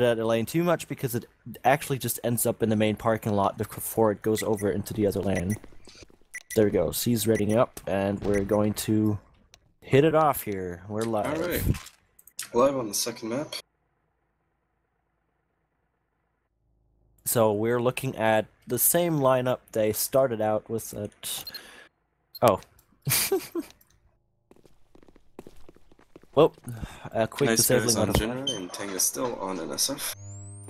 at the lane too much because it actually just ends up in the main parking lot before it goes over into the other lane. There we go. C's readying up, and we're going to hit it off here. We're live. Alright. Live on the second map. So we're looking at the same lineup they started out with at... Oh. Well, a quick Naice disabling on on Jenna and TENGA still on NSF.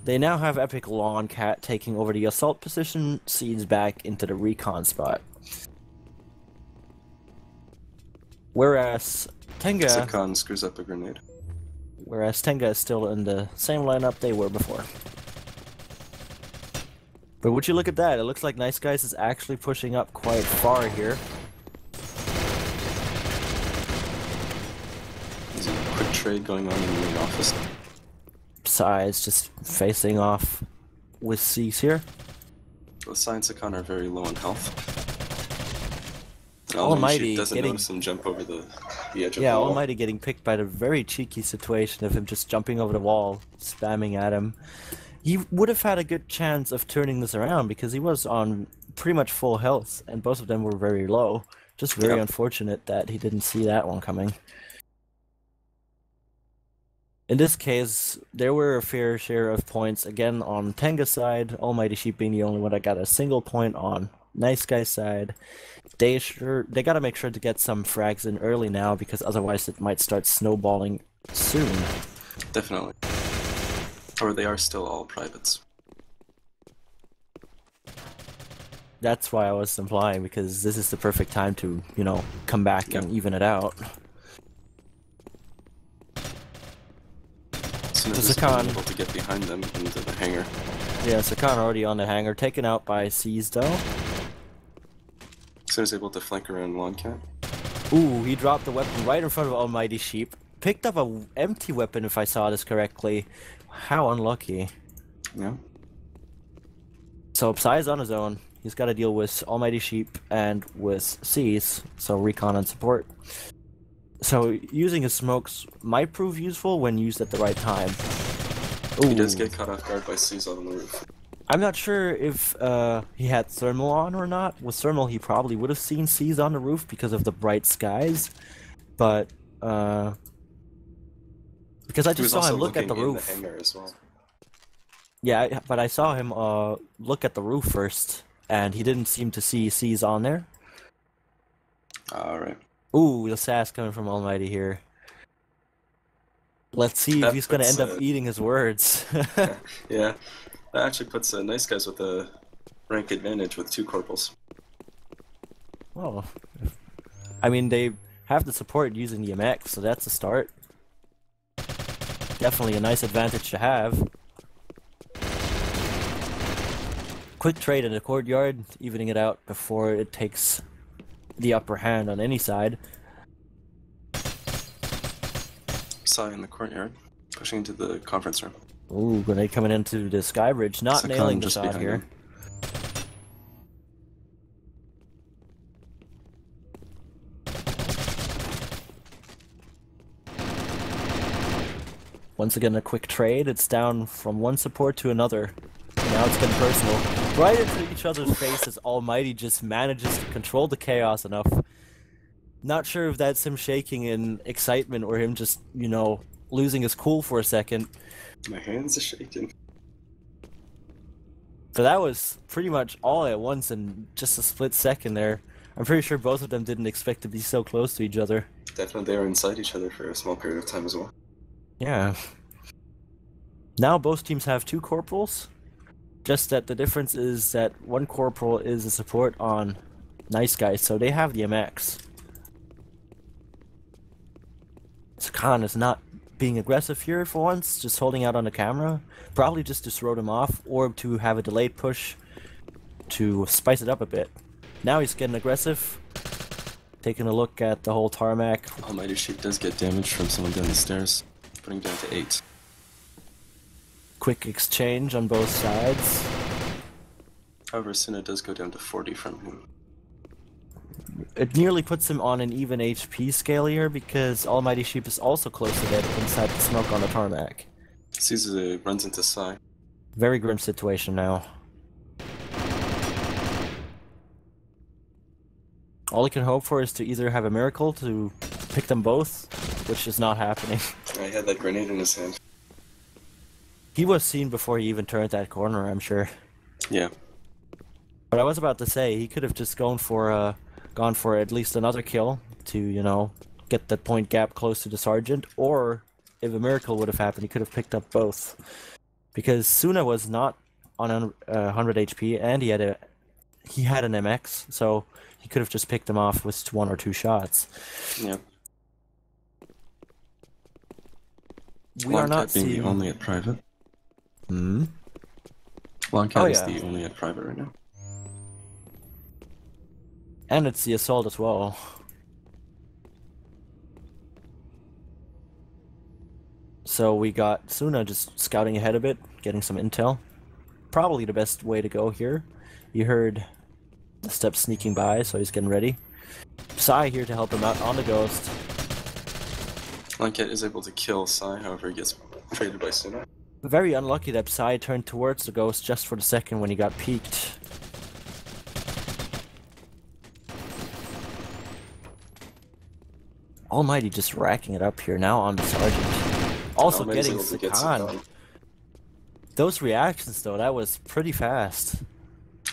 They now have Epic Lawn Cat taking over the assault position, Seeds back into the recon spot. Whereas TENGA... Sakhan screws up a grenade. Whereas TENGA is still in the same lineup they were before. But would you look at that? It looks like Nice Guys is actually pushing up quite far here. There's a quick trade going on in the main office. Size just facing off with C's here. Both Sai and Sakhan are very low on health. And Almighty doesn't getting... notice him jump over the edge of Yeah, the wall. Almighty getting picked by the very cheeky situation of him just jumping over the wall, spamming at him. He would have had a good chance of turning this around because he was on pretty much full health, and both of them were very low. Just very unfortunate that he didn't see that one coming. In this case, there were a fair share of points again on TENGA's side, Almighty Sheep being the only one that got a single point on Nice Guy's side. They gotta make sure to get some frags in early now because otherwise it might start snowballing soon. Definitely. Or they are still all privates. That's why I was implying, because this is the perfect time to, you know, come back and even it out. Sakhan able to get behind them into the hangar. Yeah, Sakhan already on the hangar, taken out by C's though. So he's able to flank around Lawn Cat. Ooh, he dropped the weapon right in front of Almighty Sheep. Picked up a empty weapon if I saw this correctly. How unlucky. Yeah. So Psy's on his own. He's got to deal with Almighty Sheep and with C's, so recon and support. So using his smokes might prove useful when used at the right time. Ooh. He does get caught off guard by C's on the roof. I'm not sure if he had thermal on or not. With thermal, he probably would have seen C's on the roof because of the bright skies. But, because I just saw him look at the roof. In the hangar as well. Yeah, but I saw him look at the roof first, and he didn't seem to see C's on there. Alright. Ooh, the sass coming from Almighty here. Let's see if he's going to end up eating his words. Yeah, that actually puts Nice Guys with a rank advantage with 2 corporals. Oh, I mean, they have the support using the MX, so that's a start. Definitely a nice advantage to have. Quick trade in the courtyard, evening it out before it takes the upper hand on any side. Sai in the courtyard, pushing into the conference room. Ooh, grenade coming into the sky bridge, not nailing the shot here. Him. Once again, a quick trade. It's down from one support to another. Now it's getting personal. Right into each other's faces, Almighty just manages to control the chaos enough. Not sure if that's him shaking in excitement or him just, you know, losing his cool for a second. My hands are shaking. But that was pretty much all at once in just a split second there. I'm pretty sure both of them didn't expect to be so close to each other. Definitely they were inside each other for a small period of time as well. Yeah. Now both teams have 2 corporals. Just that the difference is that one corporal is a support on Nice Guys, so they have the MX. Sakhan is not being aggressive here for once, just holding out on the camera. Probably just to throw them off, or to have a delayed push to spice it up a bit. Now he's getting aggressive. Taking a look at the whole tarmac. Almighty Sheep does get damage from someone down the stairs, putting down to 8. Quick exchange on both sides. However, Sinna does go down to 40 from him. It nearly puts him on an even HP scale here because Almighty Sheep is also close to dead inside the smoke on the tarmac. Caesar runs into Sai. Very grim situation now. All he can hope for is to either have a miracle to pick them both, which is not happening. I had that grenade in his hand. He was seen before he even turned that corner, I'm sure. Yeah. But I was about to say, he could have just gone for at least another kill to, you know, get that point gap close to the Sergeant, or if a miracle would have happened, he could have picked up both. Because Suna was not on 100 HP, and he had an MX, so he could have just picked them off with 1 or 2 shots. Yeah. We are not being seeing... the only at private. Hmm? Longcat is the only at private right now. And it's the assault as well. So we got Suna just scouting ahead a bit, getting some intel. Probably the best way to go here. You heard the steps sneaking by, so he's getting ready. Sai here to help him out on the ghost. Longcat is able to kill Sai, however he gets traded by Suna. Very unlucky that Sai turned towards the ghost just for the second when he got peeked. Almighty just racking it up here now on the Sergeant. Also getting Sakan. Those reactions though, that was pretty fast.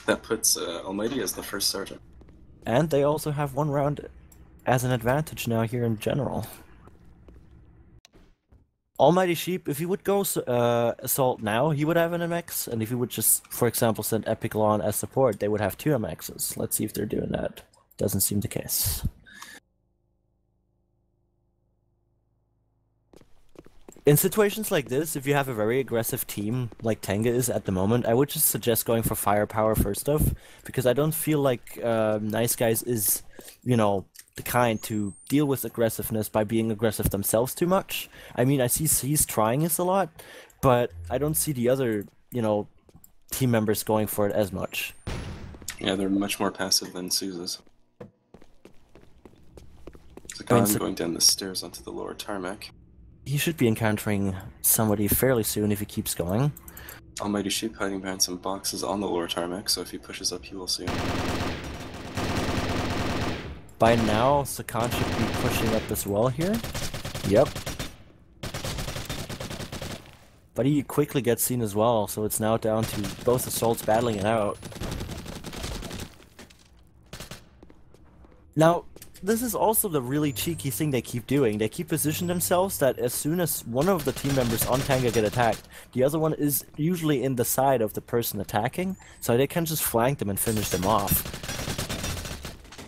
That puts Almighty as the first Sergeant. And they also have 1 round as an advantage now here in general. Almighty Sheep, if he would go Assault now, he would have an MX, and if he would just, for example, send Epic Lawn as support, they would have 2 MXs. Let's see if they're doing that. Doesn't seem the case. In situations like this, if you have a very aggressive team, like TENGA is at the moment, I would just suggest going for firepower first off, because I don't feel like Naice Guise is, you know, the kind to deal with aggressiveness by being aggressive themselves too much. I mean, I see he's trying this a lot, but I don't see the other, you know, team members going for it as much. Yeah, they're much more passive than Sousa's. Sakan going down the stairs onto the lower tarmac. He should be encountering somebody fairly soon if he keeps going. Almighty Sheep hiding behind some boxes on the lower tarmac, so if he pushes up, he will see him. By now, Sakan should be pushing up as well here. Yep. But he quickly gets seen as well, so it's now down to both assaults battling it out. Now, this is also the really cheeky thing they keep doing. They keep positioning themselves that as soon as one of the team members on TENGA get attacked, the other one is usually in the side of the person attacking, so they can just flank them and finish them off.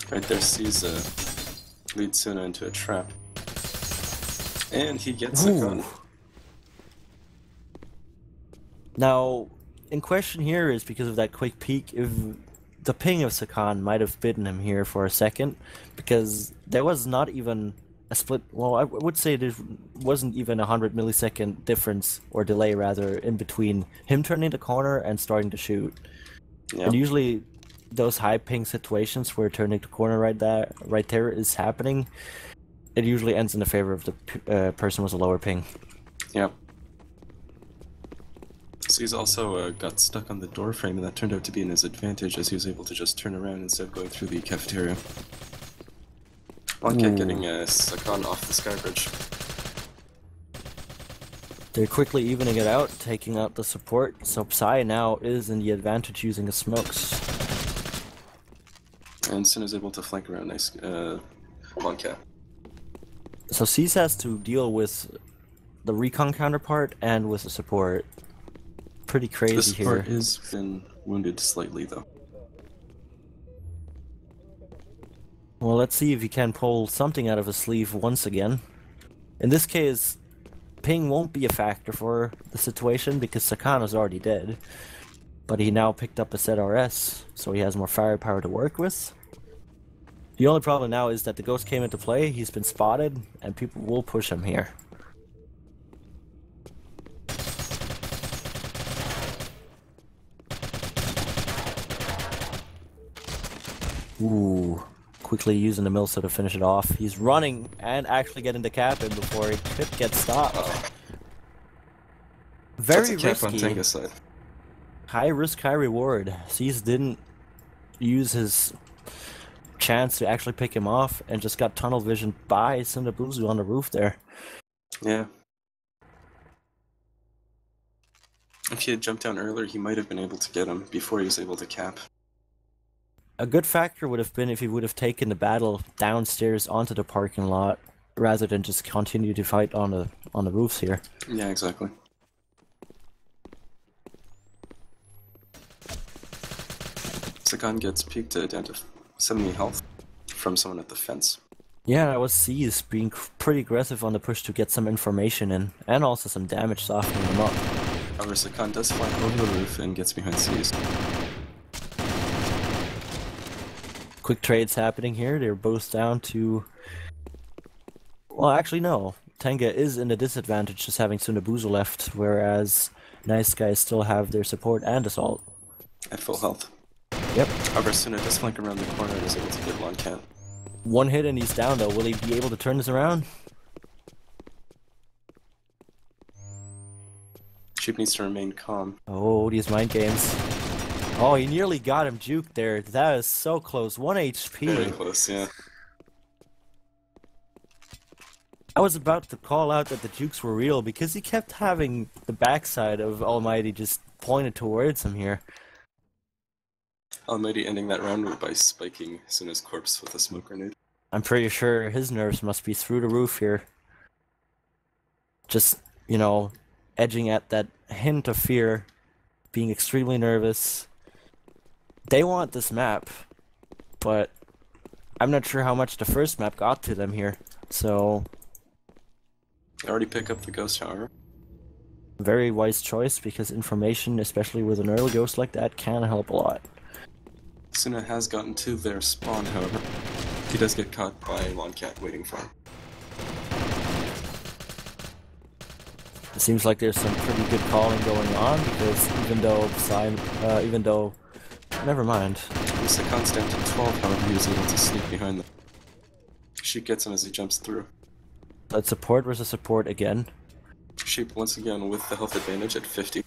Right there, Caesar leads Suna into a trap. And he gets a gun. Now, in question here is because of that quick peek, if the ping of Sakan might have bitten him here for a second, because there was not even a split, well, I would say there wasn't even 100 millisecond difference, or delay rather, in between him turning the corner and starting to shoot. Yep. And usually those high ping situations where turning the corner right there is happening, it usually ends in the favor of the person with a lower ping. Yep. So he's also got stuck on the door frame, and that turned out to be in his advantage as he was able to just turn around instead of going through the cafeteria. Longcat getting Sakan off the sky bridge. They're quickly evening it out, taking out the support, so Psy now is in the advantage using the smokes. And Sin is able to flank around Naice, Longcat. So Cease has to deal with the recon counterpart and with the support. Pretty crazy here. The support has been wounded slightly though. Well, let's see if he can pull something out of his sleeve once again. In this case, ping won't be a factor for the situation because Sakan is already dead. But he now picked up a ZRS, so he has more firepower to work with. The only problem now is that the ghost came into play, he's been spotted, and people will push him here. Ooh, quickly using the Milsa to finish it off. He's running and actually getting the cap in before he could get stopped. Very That's a cap on risky. TENGA side. High risk, high reward. Cease didn't use his chance to actually pick him off and just got tunnel vision by Sundabuzu on the roof there. Yeah. If he had jumped down earlier, he might have been able to get him before he was able to cap. A good factor would have been if he would have taken the battle downstairs onto the parking lot rather than just continue to fight on the roofs here. Yeah, exactly. Sakan gets peeked down to 70 health from someone at the fence. Yeah, I was Cease being pretty aggressive on the push to get some information in, and also some damage softening him up. However, Sakan does fly over the roof and gets behind Cease. Quick trades happening here. They're both down to... Well, actually, no. TENGA is in a disadvantage just having Sundabuzu left, whereas Naice guys still have their support and assault. At full health. Yep. However, Suna does flank around the corner and is able to get one cat. One hit and he's down though. Will he be able to turn this around? Sheep needs to remain calm. Oh, these mind games. Oh, he nearly got him juked there. That is so close. 1 HP. Very close, yeah. I was about to call out that the jukes were real because he kept having the backside of Almighty just pointed towards him here. Almighty ending that round by spiking Suna's corpse with a smoke grenade. I'm pretty sure his nerves must be through the roof here. Just, you know, edging at that hint of fear, being extremely nervous. They want this map, but I'm not sure how much the first map got to them here, so... They already pick up the ghost, however. Very wise choice, because information, especially with an early ghost like that, can help a lot. Suna has gotten to their spawn, however. He does get caught by Longcat waiting for him. It seems like there's some pretty good calling going on, because even though never mind. Sakan's down to 12, however, he was able to sneak behind them. Sheep gets him as he jumps through. But support versus support again. Sheep once again with the health advantage at 50.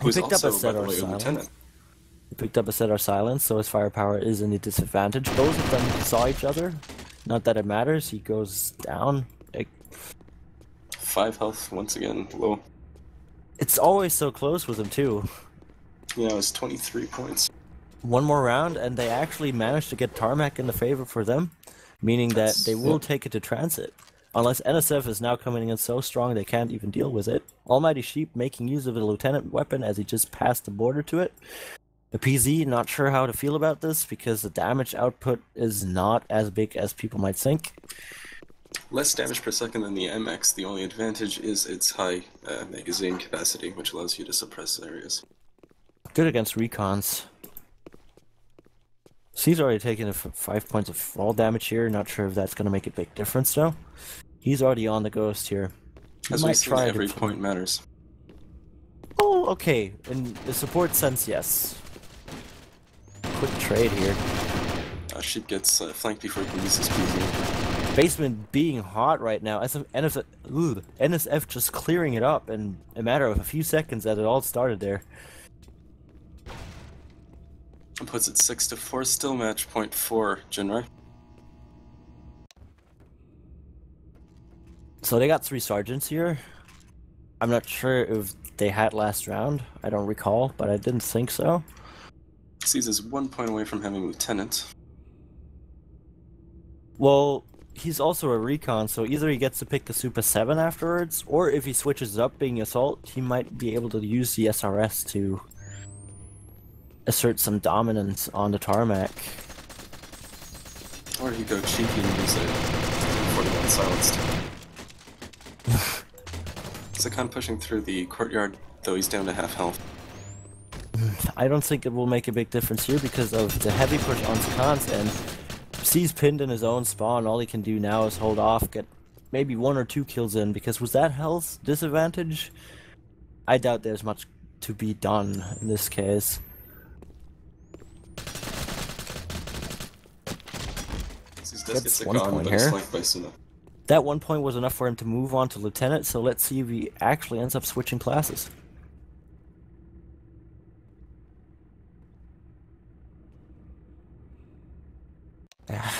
He picked up a set or silence. He picked up a set or silence, so his firepower is in the disadvantage. Both of them saw each other. Not that it matters. He goes down. 5 health once again low. It's always so close with him too. Yeah, it was 23 points. One more round, and they actually managed to get tarmac in the favor for them, meaning that they will take it to transit. Unless NSF is now coming in so strong they can't even deal with it. Almighty Sheep making use of a lieutenant weapon as he just passed the border to it. The PZ, not sure how to feel about this, because the damage output is not as big as people might think. Less damage per second than the MX, the only advantage is its high magazine capacity, which allows you to suppress areas. Good against recons. He's already taken 5 points of fall damage here, not sure if that's going to make a big difference though. He's already on the ghost here. As we've seen, every point matters. Oh, okay. In the support sense, yes. Quick trade here. Sheep gets flanked before he can use his PZ. Basement being hot right now. NSF just clearing it up in a matter of a few seconds as it all started there. And puts it 6-4, still match point for Jinrai. So they got 3 sergeants here. I'm not sure if they had last round. I don't recall, but I didn't think so. Sees is 1 point away from having lieutenant. Well, he's also a recon, so either he gets to pick the Super 7 afterwards, or if he switches up being assault, he might be able to use the SRS to assert some dominance on the tarmac. Or he go cheeky and use it 41 silenced. Sakan pushing through the courtyard, though he's down to half health. I don't think it will make a big difference here because of the heavy push on Sakan's end. He's pinned in his own spawn. All he can do now is hold off, get maybe 1 or 2 kills in, because with that health disadvantage, I doubt there's much to be done in this case. Gets 1 point here. By Suna. That 1 point was enough for him to move on to Lieutenant, so let's see if he actually ends up switching classes.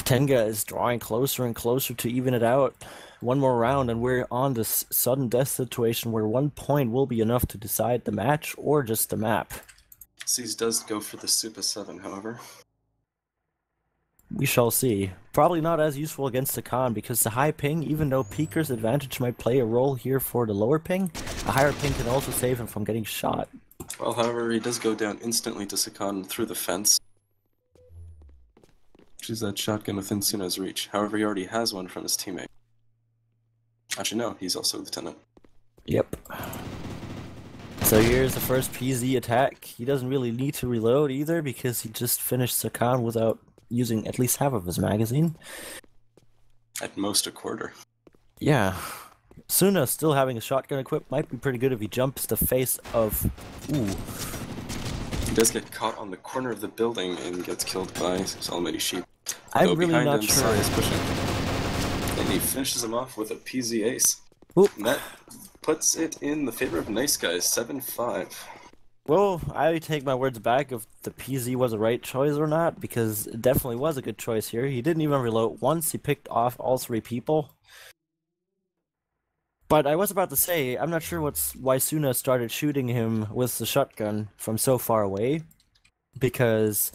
Tenga is drawing closer and closer to even it out. One more round and we're on this sudden death situation where 1 point will be enough to decide the match or just the map. Guise does go for the Super 7, however. We shall see. Probably not as useful against the Khan because the high ping, even though Peeker's advantage might play a role here for the lower ping, a higher ping can also save him from getting shot. Well, however, he does go down instantly to Sakan through the fence. Choose that shotgun within Suna's reach. However, he already has one from his teammate. Actually, no, he's also Lieutenant. Yep. So here's the first PZ attack. He doesn't really need to reload either because he just finished Sakan without using at least half of his magazine. At most a quarter. Yeah. Suna still having a shotgun equipped might be pretty good if he jumps the face of... Ooh. He does get caught on the corner of the building and gets killed by Salamity Sheep. I'm really not sure. Sai is pushing. And he finishes him off with a PZ ace. Oop. And that puts it in the favor of Naice Guise, 7-5. Well, I take my words back if the PZ was the right choice or not, because it definitely was a good choice here. He didn't even reload once, he picked off all 3 people. But I was about to say, I'm not sure why Suna started shooting him with the shotgun from so far away, because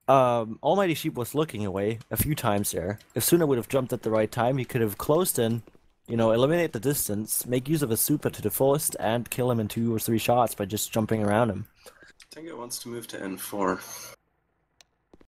Almighty Sheep was looking away a few times there. If Suna would have jumped at the right time, he could have closed in, you know, eliminate the distance, make use of a super to the fullest, and kill him in 2 or 3 shots by just jumping around him. Tenga wants to move to N4.